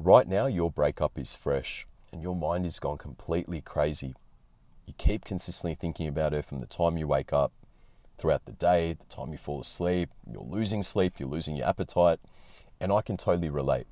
Right now, your breakup is fresh and your mind is gone completely crazy. You keep consistently thinking about her from the time you wake up, throughout the day, the time you fall asleep, you're losing sleep, you're losing your appetite, and I can totally relate.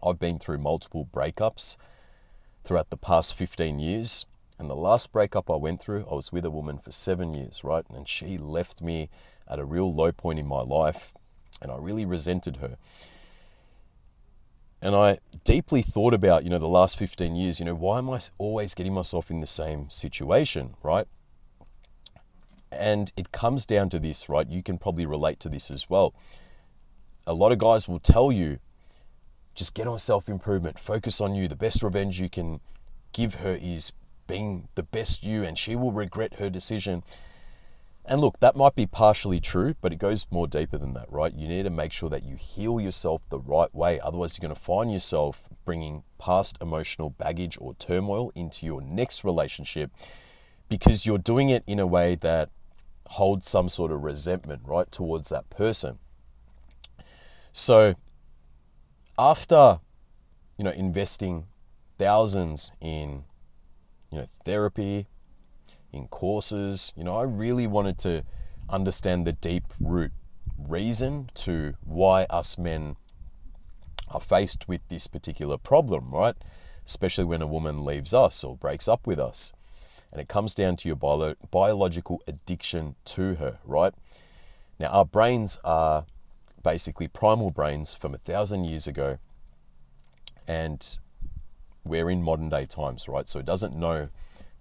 I've been through multiple breakups throughout the past 15 years, and the last breakup I went through, I was with a woman for 7 years, right? And she left me at a real low point in my life, and I really resented her. And I deeply thought about, the last 15 years, why am I always getting myself in the same situation, right? And it comes down to this, right? You can probably relate to this as well. A lot of guys will tell you, just get on self-improvement, focus on you. The best revenge you can give her is being the best you, and she will regret her decision. And look, that might be partially true, but it goes more deeper than that, right? You need to make sure that you heal yourself the right way. Otherwise, you're going to find yourself bringing past emotional baggage or turmoil into your next relationship because you're doing it in a way that holds some sort of resentment, right, towards that person. So after, investing thousands in, therapy, in courses, I really wanted to understand the deep root reason to why us men are faced with this particular problem, right? Especially when a woman leaves us or breaks up with us. And it comes down to your biological addiction to her, right? Now, our brains are basically primal brains from 1,000 years ago, and we're in modern day times, right? So it doesn't know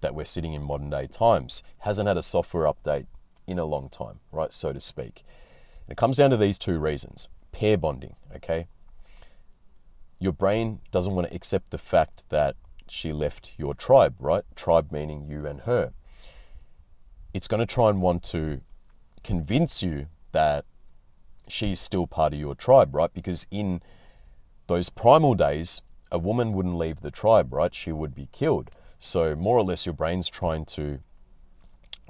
that we're sitting in modern day times. Hasn't had a software update in a long time, right, so to speak. And it comes down to these two reasons. Pair bonding, okay? Your brain doesn't want to accept the fact that she left your tribe, right? Tribe meaning you and her. It's going to try and want to convince you that she's still part of your tribe, right? Because in those primal days, a woman wouldn't leave the tribe, right? She would be killed. So more or less your brain's trying to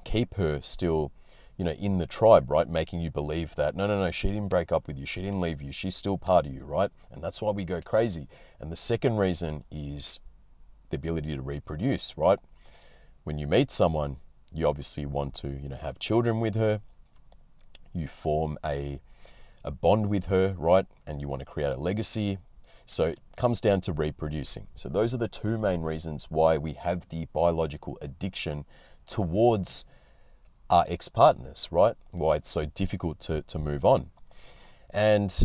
keep her still, in the tribe, right? Making you believe that, no, she didn't break up with you. She didn't leave you. She's still part of you, right? And that's why we go crazy. And the second reason is the ability to reproduce, right? When you meet someone, you obviously want to, have children with her. You form a bond with her, right? And you want to create a legacy. So it comes down to reproducing. So those are the two main reasons why we have the biological addiction towards our ex-partners, right? Why it's so difficult to move on. And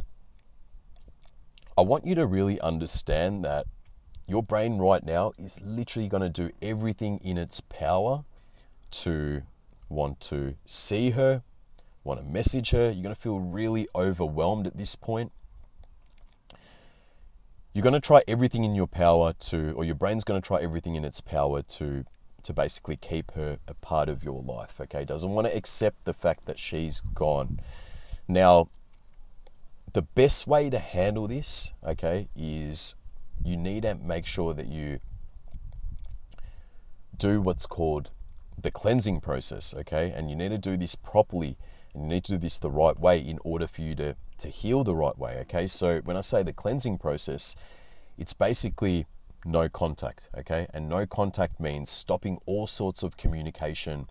I want you to really understand that your brain right now is literally going to do everything in its power to want to see her, want to message her. You're going to feel really overwhelmed at this point. You're going to try everything in your power or your brain's going to try everything in its power to basically keep her a part of your life, okay? Doesn't want to accept the fact that she's gone. Now, the best way to handle this, okay, is you need to make sure that you do what's called the cleansing process, okay? And you need to do this properly, and you need to do this the right way in order for you to heal the right way, okay? So when I say the cleansing process, it's basically no contact, okay? And no contact means stopping all sorts of communication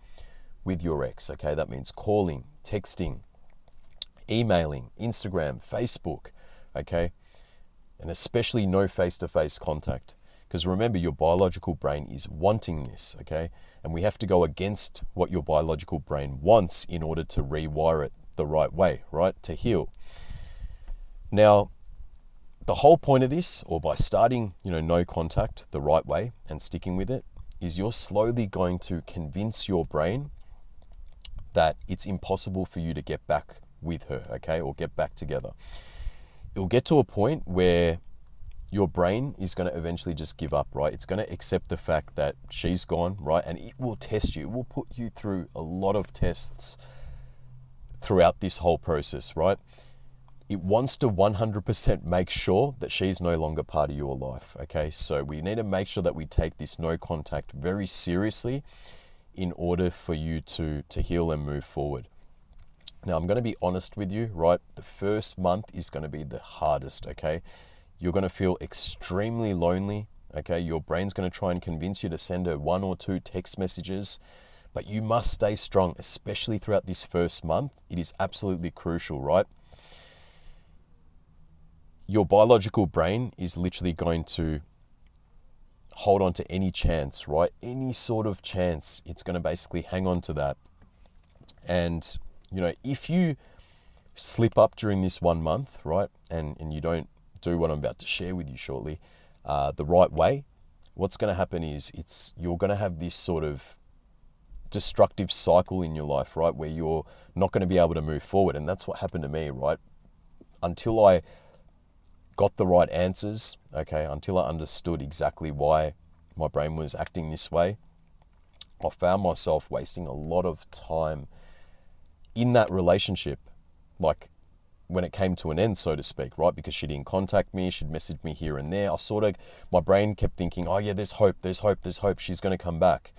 with your ex, okay? That means calling, texting, emailing, Instagram, Facebook, okay? And especially no face-to-face contact. Because remember, your biological brain is wanting this, okay? And we have to go against what your biological brain wants in order to rewire it the right way, right? To heal. Now, the whole point of this, or by starting, no contact the right way and sticking with it, is you're slowly going to convince your brain that it's impossible for you to get back with her, okay? Or get back together. It'll get to a point where your brain is going to eventually just give up, right? It's going to accept the fact that she's gone, right? And it will test you. It will put you through a lot of tests throughout this whole process, right? It wants to 100% make sure that she's no longer part of your life, okay? So we need to make sure that we take this no contact very seriously in order for you to heal and move forward. Now, I'm going to be honest with you, right? The first month is going to be the hardest, okay? You're going to feel extremely lonely, okay? Your brain's going to try and convince you to send her 1 or 2 text messages, but you must stay strong, especially throughout this first month. It is absolutely crucial, right? Your biological brain is literally going to hold on to any chance, right? Any sort of chance, it's going to basically hang on to that. And, you know, if you slip up during this 1 month, right, and you don't do what I'm about to share with you shortly, the right way, what's going to happen is you're going to have this sort of destructive cycle in your life, right, where you're not going to be able to move forward. And that's what happened to me, right? Until I got the right answers, okay, until I understood exactly why my brain was acting this way, I found myself wasting a lot of time in that relationship, like when it came to an end, so to speak, right? Because she didn't contact me, she'd messaged me here and there. My brain kept thinking, oh yeah, there's hope, she's going to come back.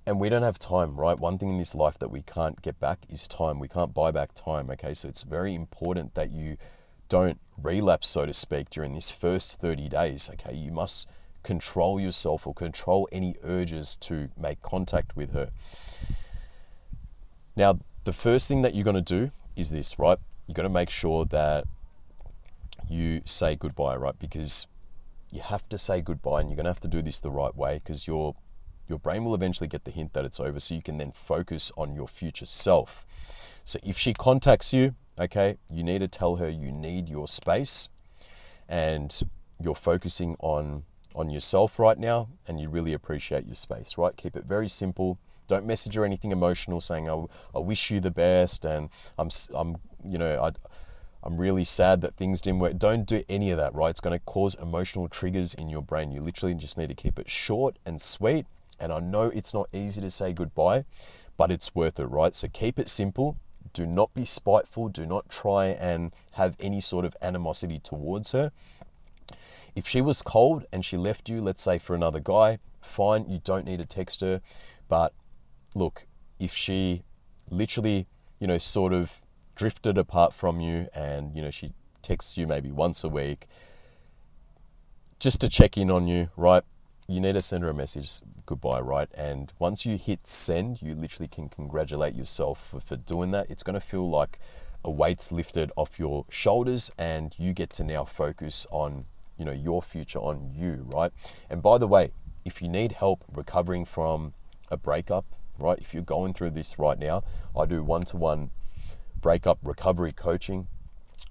And we don't have time, right? One thing in this life that we can't get back is time. We can't buy back time, okay? So it's very important that you don't relapse, so to speak, during this first 30 days, okay? You must control yourself or control any urges to make contact with her. Now, the first thing that you're going to do is this, right? You're going to make sure that you say goodbye, right? Because you have to say goodbye, and you're going to have to do this the right way, because your brain will eventually get the hint that it's over, so you can then focus on your future self. So if she contacts you, okay, you need to tell her you need your space and you're focusing on yourself right now, and you really appreciate your space, right? Keep it very simple. Don't message her anything emotional saying, oh, I wish you the best and I'm really sad that things didn't work. Don't do any of that, right? It's going to cause emotional triggers in your brain. You literally just need to keep it short and sweet. And I know it's not easy to say goodbye, but it's worth it, right? So keep it simple. Do not be spiteful. Do not try and have any sort of animosity towards her. If she was cold and she left you, let's say for another guy, fine, you don't need to text her. But look, if she literally, sort of drifted apart from you and, she texts you maybe once a week just to check in on you, right? You need to send her a message, goodbye, right? And once you hit send, you literally can congratulate yourself for doing that. It's going to feel like a weight's lifted off your shoulders, and you get to now focus on, your future, on you, right? And by the way, if you need help recovering from a breakup, right? If you're going through this right now, I do one-to-one breakup recovery coaching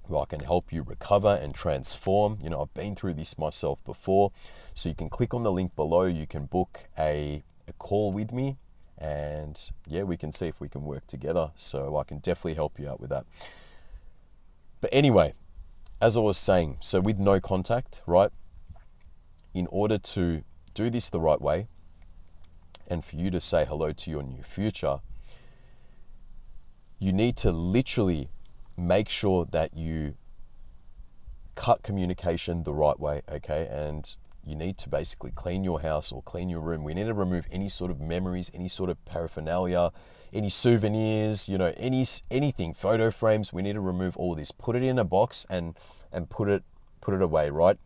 where I can help you recover and transform. I've been through this myself before. So you can click on the link below. You can book a call with me, and yeah, we can see if we can work together. So I can definitely help you out with that. But anyway, as I was saying, so with no contact, right? In order to do this the right way, and for you to say hello to your new future, you need to literally make sure that you cut communication the right way, okay? And you need to basically clean your house or clean your room. We need to remove any sort of memories, any sort of paraphernalia, any souvenirs, anything, photo frames. We need to remove all of this. Put it in a box and put it away, right?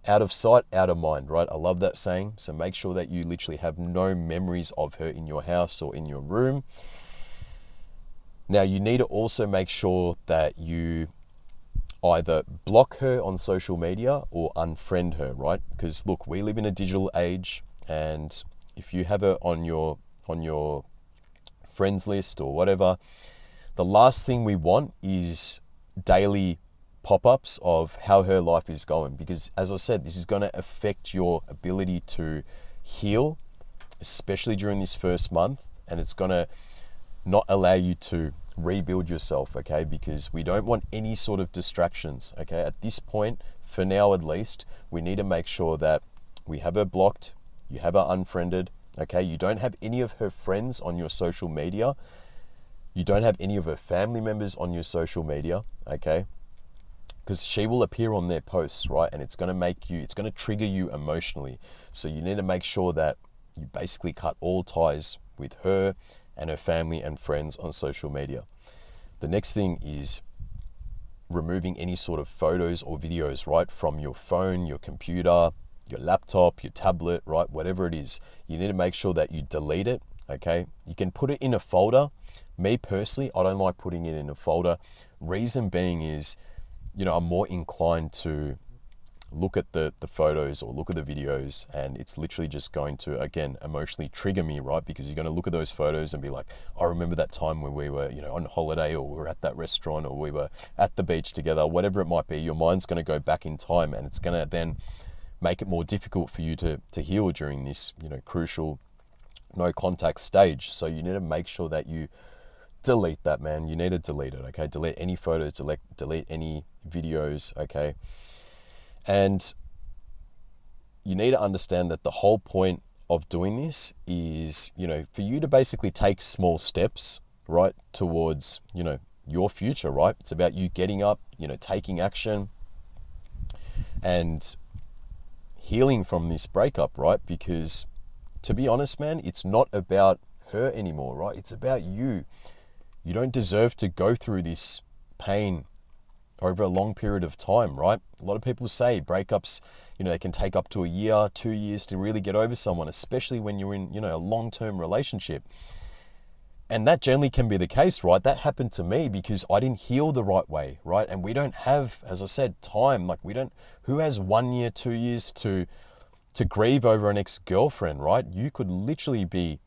Out of sight, out of mind, right? I love that saying. So make sure that you literally have no memories of her in your house or in your room. Now, you need to also make sure that you either block her on social media or unfriend her, right? Because look, we live in a digital age, and if you have her on your friends list or whatever, the last thing we want is daily pop-ups of how her life is going, because as I said, this is going to affect your ability to heal, especially during this first month, and it's going to not allow you to rebuild yourself, okay? Because we don't want any sort of distractions, okay? At this point, for now at least, we need to make sure that we have her blocked, you have her unfriended, okay? You don't have any of her friends on your social media. You don't have any of her family members on your social media, okay? Because she will appear on their posts, right? And it's going to trigger you emotionally. So you need to make sure that you basically cut all ties with her and her family and friends on social media. The next thing is removing any sort of photos or videos, right, from your phone, your computer, your laptop, your tablet, right, whatever it is. You need to make sure that you delete it, okay? You can put it in a folder. Me personally, I don't like putting it in a folder. Reason being is, I'm more inclined to look at the photos or look at the videos, and it's literally just going to, again, emotionally trigger me, right? Because you're going to look at those photos and be like, I remember that time when we were, on holiday, or we were at that restaurant, or we were at the beach together, whatever it might be. Your mind's going to go back in time, and it's going to then make it more difficult for you to heal during this, crucial no contact stage. So you need to make sure that you delete that, man. You need to delete it, okay? Delete any photos, delete any videos, okay? And you need to understand that the whole point of doing this is, for you to basically take small steps, right, towards, your future, right? It's about you getting up, taking action and healing from this breakup, right? Because to be honest, man, it's not about her anymore, right? It's about you. You don't deserve to go through this pain over a long period of time, right? A lot of people say breakups, they can take up to a year, 2 years to really get over someone, especially when you're in, a long-term relationship. And that generally can be the case, right? That happened to me because I didn't heal the right way, right? And we don't have, as I said, time. Like who has 1 year, 2 years to grieve over an ex-girlfriend, right? You could literally be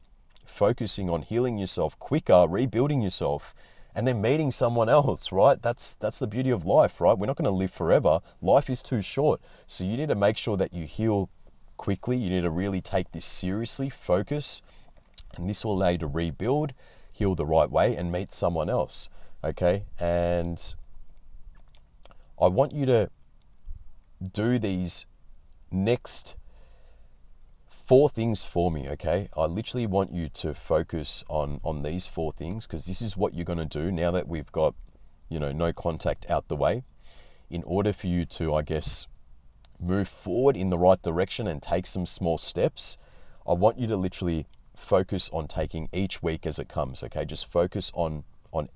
focusing on healing yourself quicker, rebuilding yourself, and then meeting someone else, right? That's the beauty of life, right? We're not going to live forever. Life is too short. So you need to make sure that you heal quickly. You need to really take this seriously, focus, and this will allow you to rebuild, heal the right way, and meet someone else, okay? And I want you to do these next 4 things for me, okay? I literally want you to focus on these 4 things, because this is what you're going to do now that we've got, no contact out the way. In order for you to, I guess, move forward in the right direction and take some small steps, I want you to literally focus on taking each week as it comes, okay? Just focus on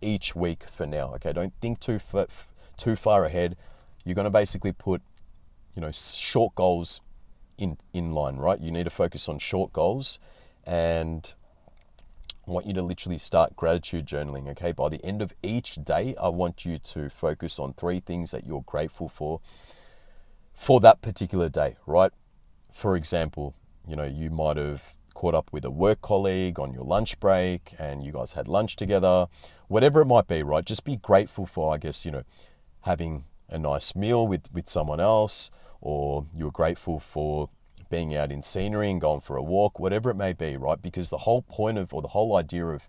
each week for now, okay? Don't think too far ahead. You're going to basically put, short goals in line, right? You need to focus on short goals, and I want you to literally start gratitude journaling, okay? By the end of each day, I want you to focus on 3 things that you're grateful for that particular day, right? For example, you might have caught up with a work colleague on your lunch break and you guys had lunch together, whatever it might be, right? Just be grateful for, I guess, having a nice meal with someone else, or you're grateful for being out in scenery and going for a walk, whatever it may be, right? Because the whole point of, or the whole idea of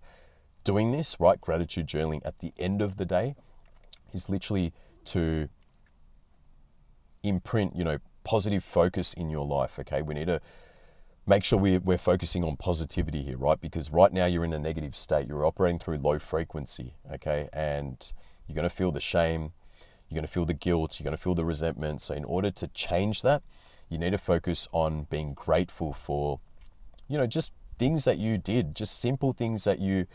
doing this, right, gratitude journaling at the end of the day, is literally to imprint, positive focus in your life, okay? We need to make sure we're focusing on positivity here, right? Because right now you're in a negative state. You're operating through low frequency, okay? And you're going to feel the shame. You're going to feel the guilt. You're going to feel the resentment. So in order to change that, you need to focus on being grateful for, just things that you did, just simple things that you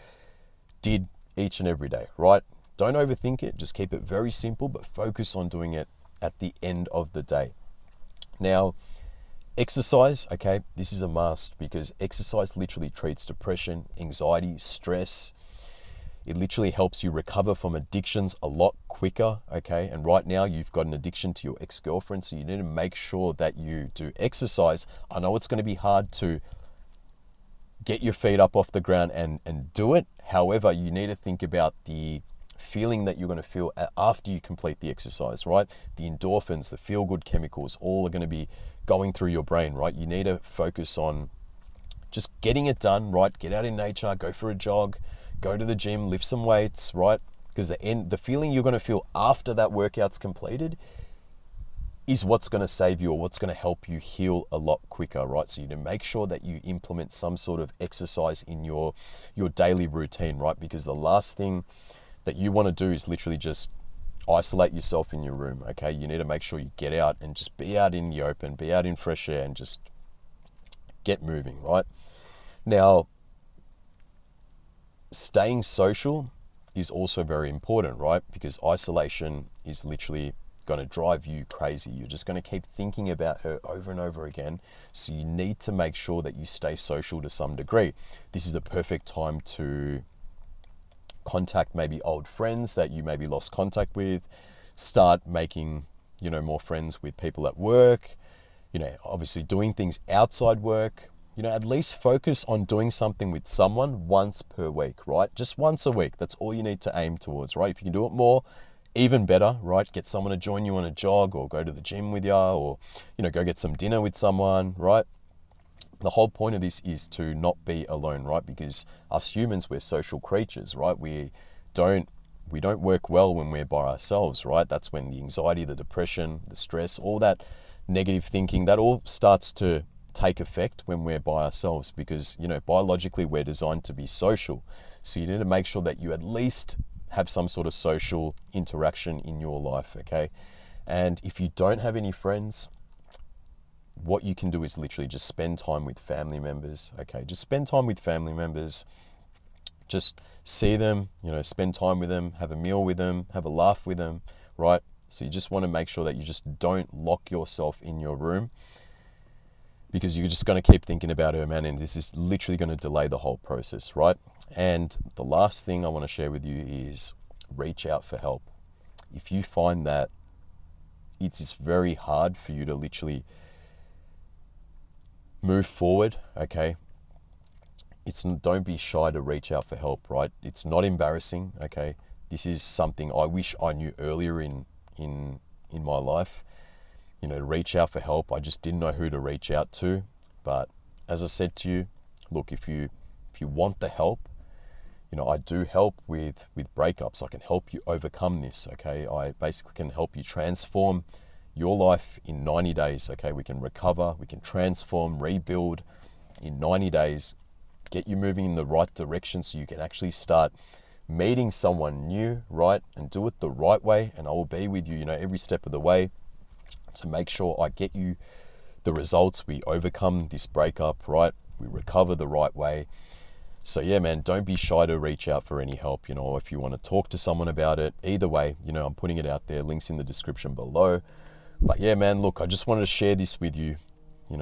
did each and every day, right? Don't overthink it. Just keep it very simple, but focus on doing it at the end of the day. Now, exercise, okay, this is a must, because exercise literally treats depression, anxiety, stress. It literally helps you recover from addictions a lot quicker, okay? And right now you've got an addiction to your ex-girlfriend, so you need to make sure that you do exercise. I know it's going to be hard to get your feet up off the ground and do it. However, you need to think about the feeling that you're going to feel after you complete the exercise, right? The endorphins, the feel-good chemicals, all are going to be going through your brain, right? You need to focus on just getting it done, right? Get out in nature, go for a jog, go to the gym, lift some weights, right? Because the feeling you're going to feel after that workout's completed is what's going to save you, or what's going to help you heal a lot quicker, right? So you need to make sure that you implement some sort of exercise in your daily routine, right? Because the last thing that you want to do is literally just isolate yourself in your room, okay? You need to make sure you get out and just be out in the open, be out in fresh air, and just get moving, right? Now, staying social is also very important, right? Because isolation is literally going to drive you crazy. You're just going to keep thinking about her over and over again. So you need to make sure that you stay social to some degree. This is the perfect time to contact maybe old friends that you maybe lost contact with, start making, more friends with people at work, obviously doing things outside work. At least focus on doing something with someone once per week, right? Just once a week. That's all you need to aim towards, right? If you can do it more, even better, right? Get someone to join you on a jog or go to the gym with you, or, go get some dinner with someone, right? The whole point of this is to not be alone, right? Because us humans, we're social creatures, right? We don't work well when we're by ourselves, right? That's when the anxiety, the depression, the stress, all that negative thinking, that all starts to take effect when we're by ourselves, because biologically we're designed to be social. So you need to make sure that you at least have some sort of social interaction in your life, okay? And if you don't have any friends, what you can do is literally just spend time with family members, okay? Just spend time with family members. Just see them, spend time with them, have a meal with them, have a laugh with them, right? So you just want to make sure that you just don't lock yourself in your room, because you're just going to keep thinking about her, man, and this is literally going to delay the whole process, right? And the last thing I want to share with you is reach out for help. If you find that it's just very hard for you to literally move forward, okay, don't be shy to reach out for help, right? It's not embarrassing, okay? This is something I wish I knew earlier in my life. To reach out for help. I just didn't know who to reach out to. But as I said to you, look, if you want the help, I do help with breakups. I can help you overcome this, okay? I basically can help you transform your life in 90 days, okay? We can recover, we can transform, rebuild in 90 days, get you moving in the right direction so you can actually start meeting someone new, right? And do it the right way. And I will be with you, every step of the way, to make sure I get you the results. We overcome this breakup, right? We recover the right way. So yeah, man, don't be shy to reach out for any help. If you want to talk to someone about it, either way, I'm putting it out there, links in the description below. But yeah, man, look, I just wanted to share this with you,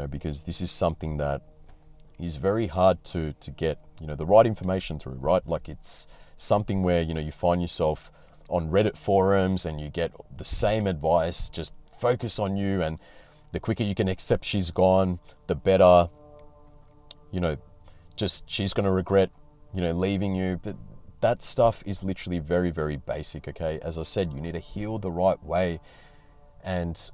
because this is something that is very hard to get, the right information through, right? Like, it's something where, you find yourself on Reddit forums and you get the same advice, just focus on you, and the quicker you can accept she's gone, the better, just she's going to regret, leaving you. But that stuff is literally very, very basic, okay? As I said, you need to heal the right way. And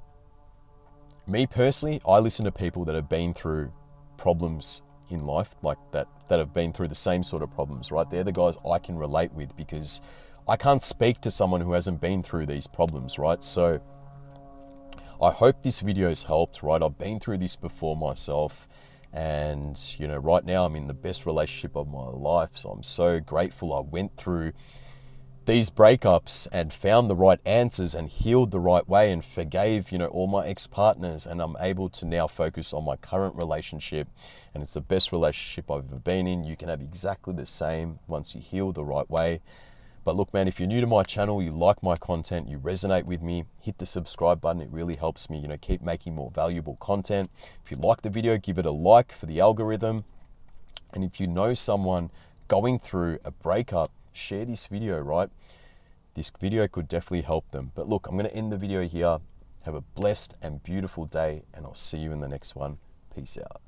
me personally, I listen to people that have been through problems in life like that have been through the same sort of problems, right? They're the guys I can relate with, because I can't speak to someone who hasn't been through these problems, right? So I hope this video has helped, right? I've been through this before myself, and right now I'm in the best relationship of my life. So I'm so grateful I went through these breakups and found the right answers and healed the right way and forgave, all my ex-partners, and I'm able to now focus on my current relationship, and it's the best relationship I've ever been in. You can have exactly the same once you heal the right way. But look, man, if you're new to my channel, you like my content, you resonate with me, hit the subscribe button. It really helps me, keep making more valuable content. If you like the video, give it a like for the algorithm. And if you know someone going through a breakup, share this video, right? This video could definitely help them. But look, I'm going to end the video here. Have a blessed and beautiful day, and I'll see you in the next one. Peace out.